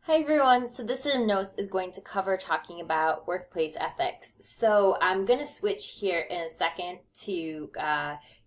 Hi everyone. So this notes is going to cover talking about workplace ethics. So I'm going to switch here in a second to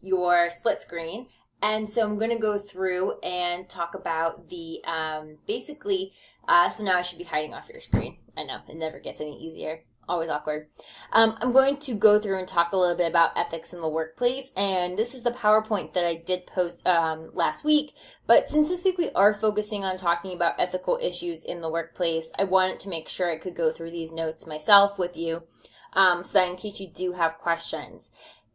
your split screen. And so I'm going to go through and talk about the so now I should be hiding off your screen. I know, it never gets any easier. Always awkward. I'm going to go through and talk a little bit about ethics in the workplace, and this is the PowerPoint that I did post last week. But since this week we are focusing on talking about ethical issues in the workplace, I wanted to make sure I could go through these notes myself with you, so that in case you do have questions.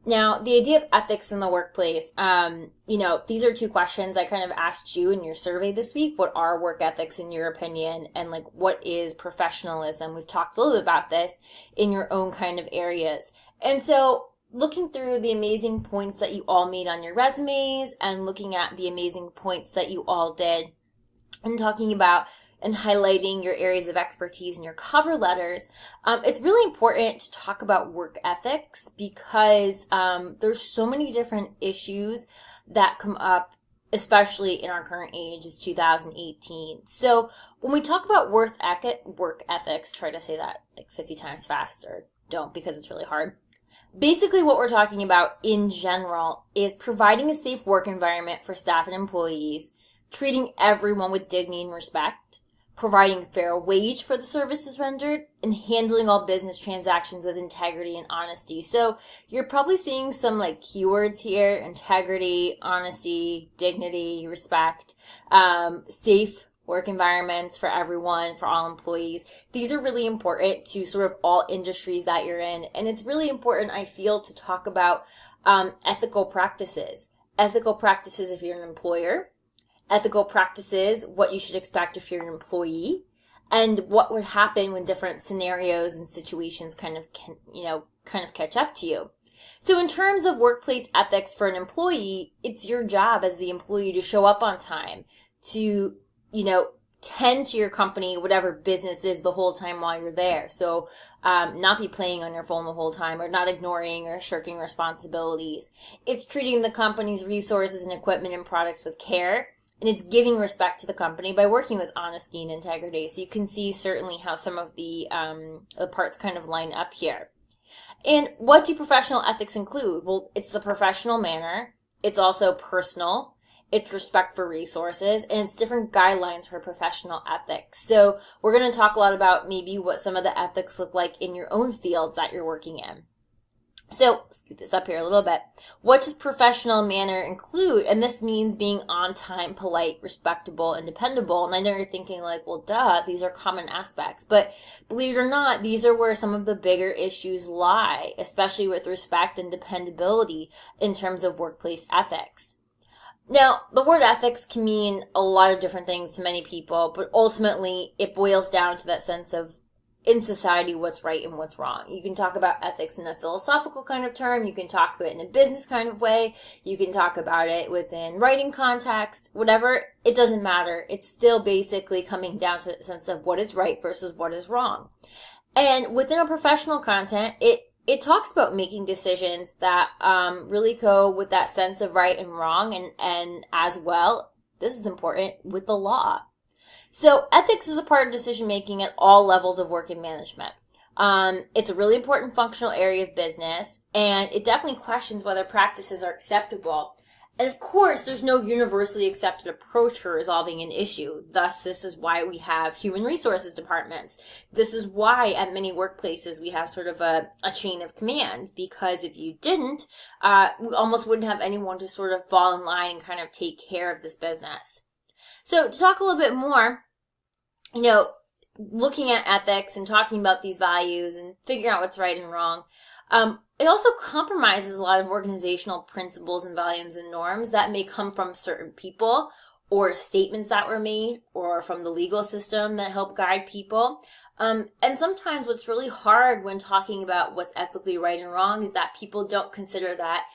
Now, the idea of ethics in the workplace, these are two questions I kind of asked you in your survey this week. What are work ethics in your opinion? And what is professionalism? We've talked a little bit about this in your own kind of areas. And so looking through the amazing points that you all made on your resumes and looking at the amazing points that you all did and talking about and highlighting your areas of expertise in your cover letters, it's really important to talk about work ethics because there's so many different issues that come up, especially in our current age, is 2018. So when we talk about work ethics, try to say that like 50 times faster. Don't, because it's really hard. Basically, what we're talking about in general is providing a safe work environment for staff and employees, treating everyone with dignity and respect, providing fair wage for the services rendered, and handling all business transactions with integrity and honesty. So you're probably seeing some keywords here: integrity, honesty, dignity, respect, safe work environments for everyone, for all employees. These are really important to sort of all industries that you're in. And it's really important, I feel, to talk about ethical practices. Ethical practices if you're an employer, ethical practices, what you should expect if you're an employee, and what would happen when different scenarios and situations kind of catch up to you. So in terms of workplace ethics for an employee, it's your job as the employee to show up on time, to, tend to your company, whatever business is, the whole time while you're there. So not be playing on your phone the whole time, or not ignoring or shirking responsibilities. It's treating the company's resources and equipment and products with care. And it's giving respect to the company by working with honesty and integrity. So you can see certainly how some of the parts kind of line up here. And what do professional ethics include? Well, it's the professional manner. It's also personal. It's respect for resources. And it's different guidelines for professional ethics. So we're going to talk a lot about maybe what some of the ethics look like in your own fields that you're working in. So, scoot this up here a little bit. What does professional manner include? And this means being on time, polite, respectable, and dependable. And I know you're thinking well, duh, these are common aspects. But believe it or not, these are where some of the bigger issues lie, especially with respect and dependability in terms of workplace ethics. Now, the word ethics can mean a lot of different things to many people, but ultimately it boils down to that sense of, in society, what's right and what's wrong. You can talk about ethics in a philosophical kind of term. You can talk about it in a business kind of way. You can talk about it within writing context, whatever. It doesn't matter. It's still basically coming down to the sense of what is right versus what is wrong. And within a professional content, it talks about making decisions that really go with that sense of right and wrong, and as well, this is important, with the law. So ethics is a part of decision making at all levels of work and management. It's a really important functional area of business, and it definitely questions whether practices are acceptable. And of course, there's no universally accepted approach for resolving an issue. Thus, this is why we have human resources departments. This is why at many workplaces we have sort of a chain of command, because if you didn't, we almost wouldn't have anyone to sort of fall in line and kind of take care of this business. So to talk a little bit more, looking at ethics and talking about these values and figuring out what's right and wrong, it also compromises a lot of organizational principles and values and norms that may come from certain people, or statements that were made, or from the legal system that help guide people. And sometimes what's really hard when talking about what's ethically right and wrong is that people don't consider that,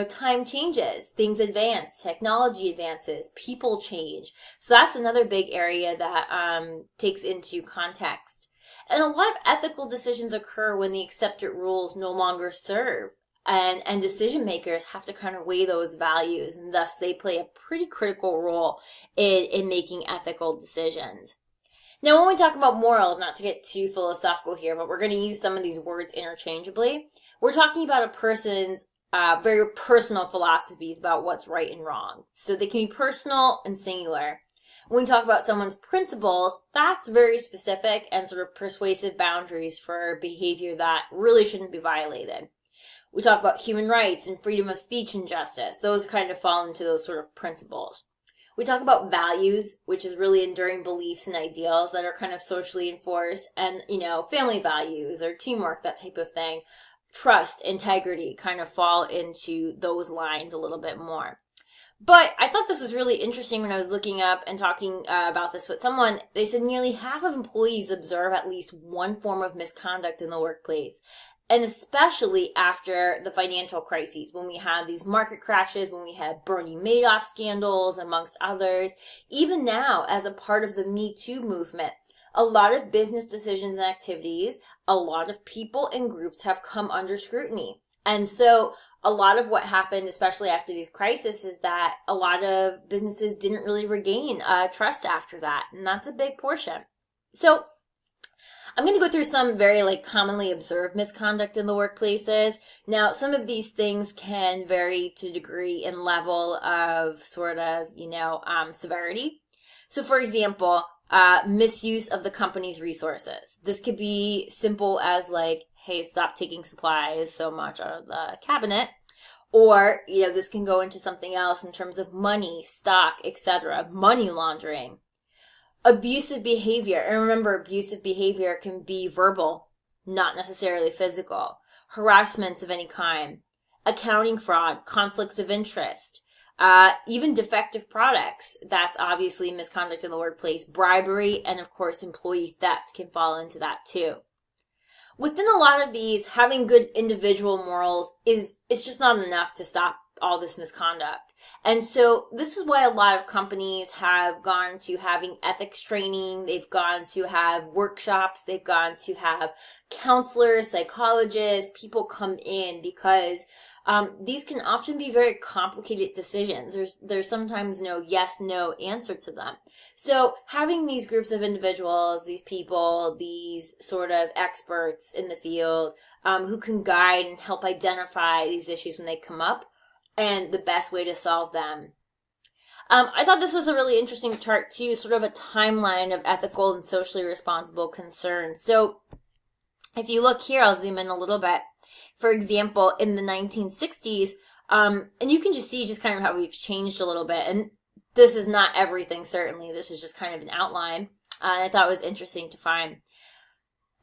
time changes, things advance, technology advances, people change. So that's another big area that takes into context. And a lot of ethical decisions occur when the accepted rules no longer serve. And decision makers have to kind of weigh those values, and thus they play a pretty critical role in making ethical decisions. Now, when we talk about morals, not to get too philosophical here, but we're going to use some of these words interchangeably. We're talking about a person's very personal philosophies about what's right and wrong. So they can be personal and singular. When we talk about someone's principles, that's very specific and sort of persuasive boundaries for behavior that really shouldn't be violated. We talk about human rights and freedom of speech and justice. Those kind of fall into those sort of principles. We talk about values, which is really enduring beliefs and ideals that are kind of socially enforced, and, family values or teamwork, that type of thing. Trust, integrity kind of fall into those lines a little bit more. But I thought this was really interesting when I was looking up and talking about this with someone. They said nearly half of employees observe at least one form of misconduct in the workplace. And especially after the financial crises, when we had these market crashes, when we had Bernie Madoff scandals, amongst others. Even now, as a part of the Me Too movement, a lot of business decisions and activities, a lot of people and groups have come under scrutiny. And so a lot of what happened, especially after these crises, is that a lot of businesses didn't really regain trust after that. And that's a big portion. So I'm going to go through some very commonly observed misconduct in the workplaces. Now, some of these things can vary to degree and level of sort of, severity. So, for example, misuse of the company's resources. This could be simple as hey, stop taking supplies so much out of the cabinet. Or, this can go into something else in terms of money, stock, etc., money laundering. Abusive behavior. And remember, abusive behavior can be verbal, not necessarily physical. Harassments of any kind. Accounting fraud, conflicts of interest. Even defective products. That's obviously misconduct in the workplace. Bribery and, of course, employee theft can fall into that too. Within a lot of these, having good individual morals it's just not enough to stop all this misconduct. And so this is why a lot of companies have gone to having ethics training. They've gone to have workshops. They've gone to have counselors, psychologists, people come in, because these can often be very complicated decisions. There's sometimes no yes, no answer to them. So having these groups of individuals, these people, these sort of experts in the field who can guide and help identify these issues when they come up and the best way to solve them. I thought this was a really interesting chart too, sort of a timeline of ethical and socially responsible concerns. So if you look here, I'll zoom in a little bit. For example, in the 1960s, and you can just see just kind of how we've changed a little bit. And this is not everything, certainly. This is just kind of an outline. And I thought it was interesting to find.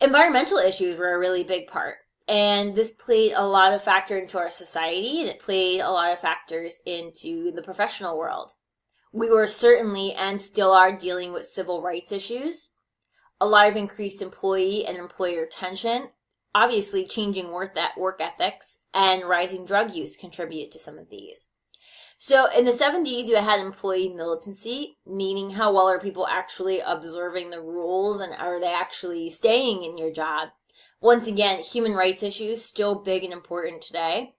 Environmental issues were a really big part. And this played a lot of factor into our society, and it played a lot of factors into the professional world. We were certainly and still are dealing with civil rights issues, a lot of increased employee and employer tension. Obviously, changing work ethics and rising drug use contribute to some of these. So in the 70s, you had employee militancy, meaning how well are people actually observing the rules and are they actually staying in your job? Once again, human rights issues still big and important today.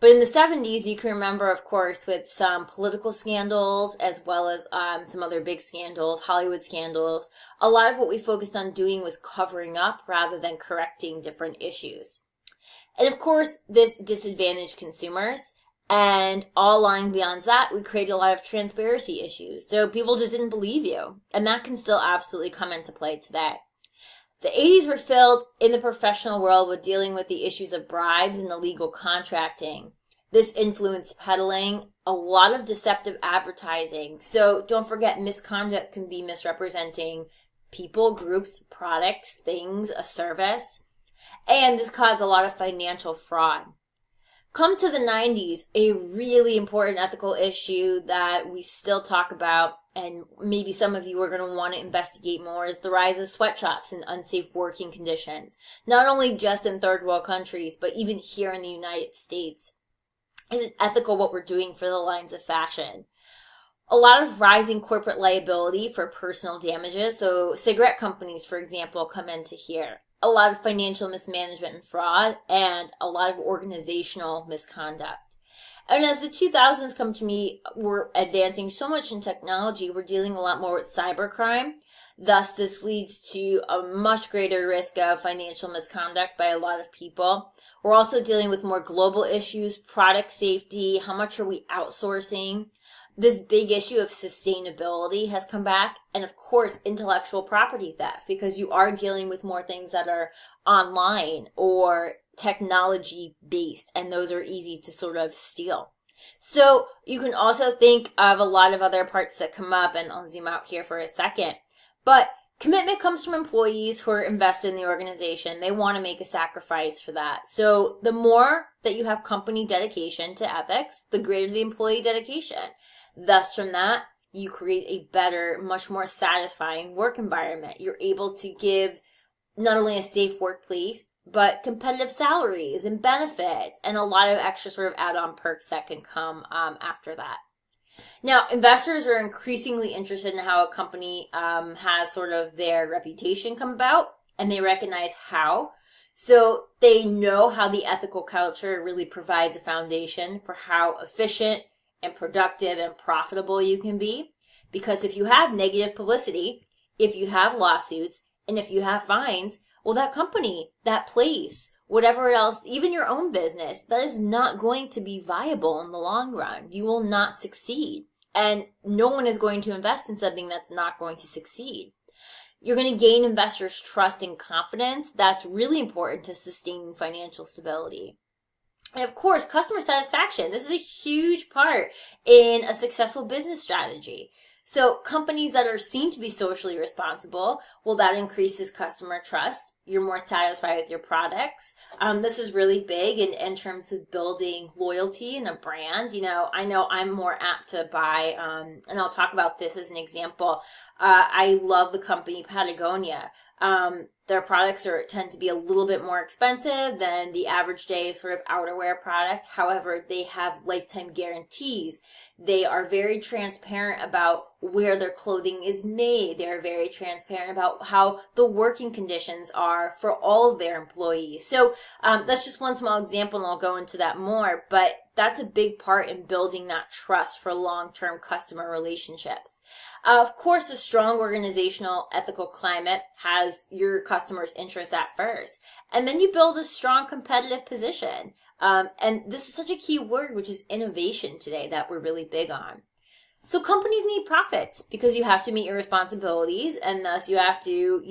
But in the 70s, you can remember, of course, with some political scandals as well as some other big scandals, Hollywood scandals, a lot of what we focused on doing was covering up rather than correcting different issues. And of course, this disadvantaged consumers. And all lying beyond that, we created a lot of transparency issues. So people just didn't believe you. And that can still absolutely come into play today. The 80s were filled in the professional world with dealing with the issues of bribes and illegal contracting. This influenced peddling, a lot of deceptive advertising. So don't forget, misconduct can be misrepresenting people, groups, products, things, a service. And this caused a lot of financial fraud. Come to the 90s, a really important ethical issue that we still talk about, and maybe some of you are going to want to investigate more, is the rise of sweatshops and unsafe working conditions. Not only just in third world countries, but even here in the United States. Is it ethical what we're doing for the lines of fashion? A lot of rising corporate liability for personal damages. So cigarette companies, for example, come into here. A lot of financial mismanagement and fraud, and a lot of organizational misconduct. And as the 2000s come to me, we're advancing so much in technology, we're dealing a lot more with cybercrime. Thus, this leads to a much greater risk of financial misconduct by a lot of people. We're also dealing with more global issues, product safety, how much are we outsourcing? This big issue of sustainability has come back, and of course, intellectual property theft, because you are dealing with more things that are online or technology based, and those are easy to sort of steal. So you can also think of a lot of other parts that come up, and I'll zoom out here for a second. But commitment comes from employees who are invested in the organization. They want to make a sacrifice for that. So the more that you have company dedication to ethics, the greater the employee dedication. Thus, from that, you create a better, much more satisfying work environment. You're able to give not only a safe workplace, but competitive salaries and benefits and a lot of extra sort of add-on perks that can come after that. Now, investors are increasingly interested in how a company has sort of their reputation come about, and they recognize how. So they know how the ethical culture really provides a foundation for how efficient and productive and profitable you can be. Because if you have negative publicity, if you have lawsuits, and if you have fines, well, that company, that place, whatever else, even your own business, that is not going to be viable in the long run. You will not succeed. And no one is going to invest in something that's not going to succeed. You're going to gain investors' trust and confidence. That's really important to sustaining financial stability. And of course, customer satisfaction. This is a huge part in a successful business strategy. So companies that are seen to be socially responsible, well, that increases customer trust. You're more satisfied with your products. This is really big in terms of building loyalty in a brand. You know I'm more apt to buy, and I'll talk about this as an example. I love the company Patagonia. Their products tend to be a little bit more expensive than the average day sort of outerwear product. However, they have lifetime guarantees. They are very transparent about where their clothing is made. They're very transparent about how the working conditions are for all of their employees. So that's just one small example, and I'll go into that more. But that's a big part in building that trust for long-term customer relationships. Of course, a strong organizational ethical climate has your customers' interests at first. And then you build a strong competitive position. And this is such a key word, which is innovation today, that we're really big on. So companies need profits because you have to meet your responsibilities, and thus you have to,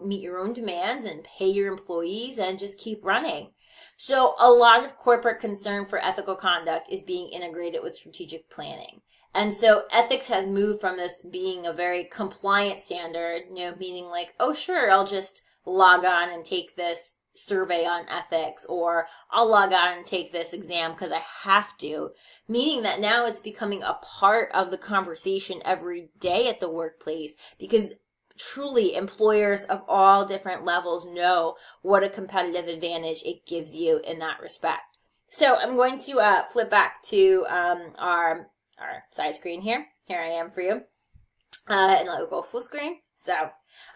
meet your own demands and pay your employees and just keep running. So a lot of corporate concern for ethical conduct is being integrated with strategic planning. And so ethics has moved from this being a very compliant standard, meaning like, oh, sure, I'll just log on and take this survey on ethics, or I'll log on and take this exam because I have to, meaning that now it's becoming a part of the conversation every day at the workplace, because truly employers of all different levels know what a competitive advantage it gives you in that respect. So I'm going to flip back to our side screen here. Here I am for you. And I'll go full screen. So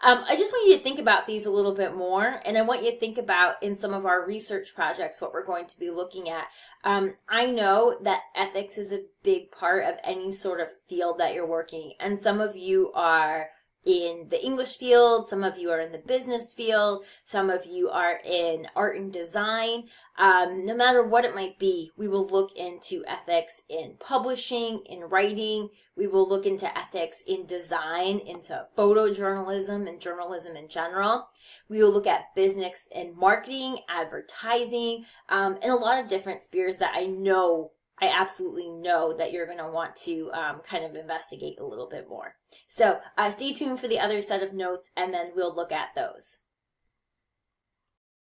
I just want you to think about these a little bit more, and I want you to think about in some of our research projects what we're going to be looking at. I know that ethics is a big part of any sort of field that you're working, and some of you are in the English field, some of you are in the business field, some of you are in art and design. No matter what it might be, we will look into ethics in publishing, in writing. We will look into ethics in design, into photojournalism and journalism in general. We will look at business and marketing, advertising, and a lot of different spheres that I absolutely know that you're going to want to kind of investigate a little bit more. So stay tuned for the other set of notes, and then we'll look at those.